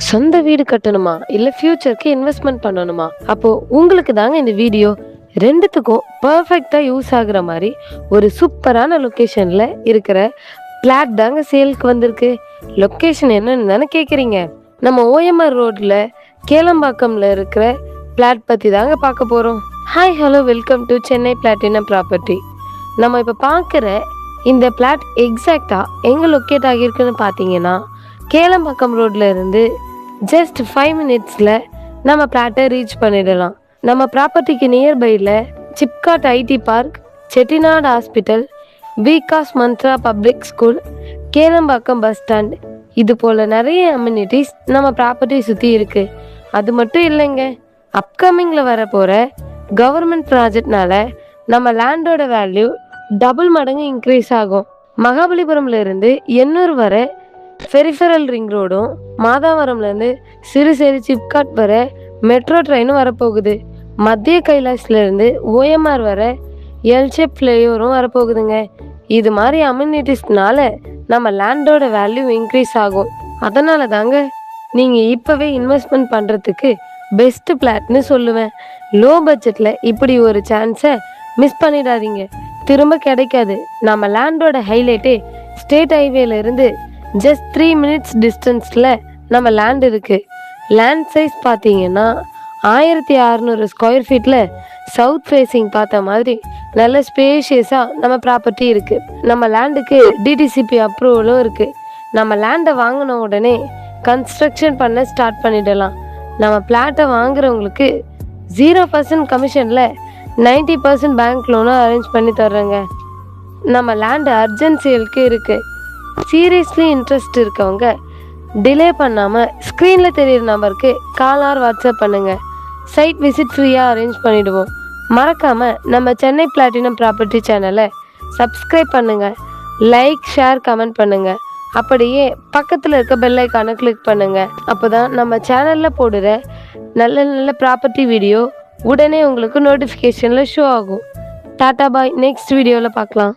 சொந்த வீடு கட்டணுமா இல்ல ஃபியூச்சருக்கு இன்வெஸ்ட்மெண்ட் பண்ணணுமா? அப்போ உங்களுக்கு தாங்க இந்த வீடியோ. ரெண்டுத்துக்கும் பர்ஃபெக்டா யூஸ் ஆகுற மாதிரி ஒரு சூப்பரான லொகேஷன்ல இருக்கிற பிளாட் தாங்க சேலுக்கு வந்திருக்கு. லொகேஷன் என்னன்னு தானே கேக்குறீங்க? நம்ம ஓஎம்ஆர் ரோட்ல கேளம்பாக்கம்ல இருக்கிற பிளாட் பத்தி தாங்க பார்க்க போறோம். Hi hello welcome to Chennai platinum property. நம்ம இப்போ பார்க்குற இந்த பிளாட் எக்ஸாக்டா எங்க லொக்கேட் ஆகியிருக்குன்னு பார்த்தீங்கன்னா, கேளம்பாக்கம் ரோட்ல இருந்து ஜஸ்ட் 5 மினிட்ஸ்ல நம்ம பிளாட்டை ரீச் பண்ணிடலாம். நம்ம ப்ராப்பர்ட்டிக்கு நியர்பைல SIPCOT IT park, Chettinad hospital, Vikas Mantra public school, Kelambakkam bus stand, இது போல நிறைய அம்யூனிட்டிஸ் நம்ம ப்ராப்பர்ட்டி சுற்றி இருக்கு. அது மட்டும் இல்லைங்க, அப்கமிங்கில் வர போகிற கவர்மெண்ட் ப்ராஜெக்ட்னால நம்ம லேண்டோட வேல்யூ டபுள் மடங்கு இன்க்ரீஸ் ஆகும். மகாபலிபுரம்ல இருந்து எண்ணூர் வர பெரிஃபரல் ரிங் ரோடும், மாதாவரம்லேருந்து சிறுசேரி சிப்காட் வர மெட்ரோ ட்ரெயினும் வரப்போகுது. மத்திய கைலாஷ்ல இருந்து ஓஎம்ஆர் வர எல்ஷேப் ஃப்ளைஓவரும் வரப்போகுதுங்க. இது மாதிரி அம்யூனிட்டிஸ்னால நம்ம லேண்டோட வேல்யூ இன்க்ரீஸ் ஆகும். அதனால தாங்க நீங்கள் இப்போவே இன்வெஸ்ட்மெண்ட் பண்ணுறதுக்கு பெஸ்ட் பிளாட்னு சொல்லுவேன். லோ பட்ஜெட்டில் இப்படி ஒரு சான்ஸை மிஸ் பண்ணிடாதீங்க, திரும்ப கிடைக்காது. நம்ம லேண்டோட ஹைலைட்டே ஸ்டேட் ஹைவேல இருந்து ஜஸ்ட் 3 மினிட்ஸ் டிஸ்டன்ஸில் நம்ம லேண்ட் இருக்குது. லேண்ட் சைஸ் பார்த்தீங்கன்னா 1600 ஸ்கொயர் ஃபீட்டில் சவுத் ஃபேஸிங் பார்த்த மாதிரி நல்ல ஸ்பேஷியஸாக நம்ம ப்ராப்பர்ட்டி இருக்குது. நம்ம லேண்டுக்கு டிடிசிபி அப்ரூவலும் இருக்குது. நம்ம லேண்டை வாங்கின உடனே கன்ஸ்ட்ரக்ஷன் பண்ண ஸ்டார்ட் பண்ணிடலாம். நம்ம பிளாட்டை வாங்குறவங்களுக்கு 0% கமிஷனில் 90% பேங்க் லோனும் அரேஞ்ச் பண்ணி தர்றேங்க. நம்ம லேண்டு அர்ஜென்ட் சேலுக்கு இருக்குது. சீரியஸ்லி இன்ட்ரெஸ்ட் இருக்கவங்க டிலே பண்ணாமல் ஸ்க்ரீனில் தெரியுற நம்பருக்கு கால் ஆர் வாட்ஸ்அப் பண்ணுங்கள். சைட் விசிட் ஃப்ரீயாக அரேஞ்ச் பண்ணிவிடுவோம். மறக்காமல் நம்ம சென்னை பிளாட்டினம் ப்ராப்பர்ட்டி சேனலை சப்ஸ்கிரைப் பண்ணுங்கள். லைக், ஷேர், கமெண்ட் பண்ணுங்கள். அப்படியே பக்கத்தில் இருக்க பெல் ஐக்கானை கிளிக் பண்ணுங்கள். அப்போ தான் நம்ம சேனலில் போடுற நல்ல நல்ல ப்ராப்பர்ட்டி வீடியோ உடனே உங்களுக்கு நோட்டிஃபிகேஷனில் ஷோ ஆகும். டாடா பாய், நெக்ஸ்ட் வீடியோவில் பார்க்கலாம்.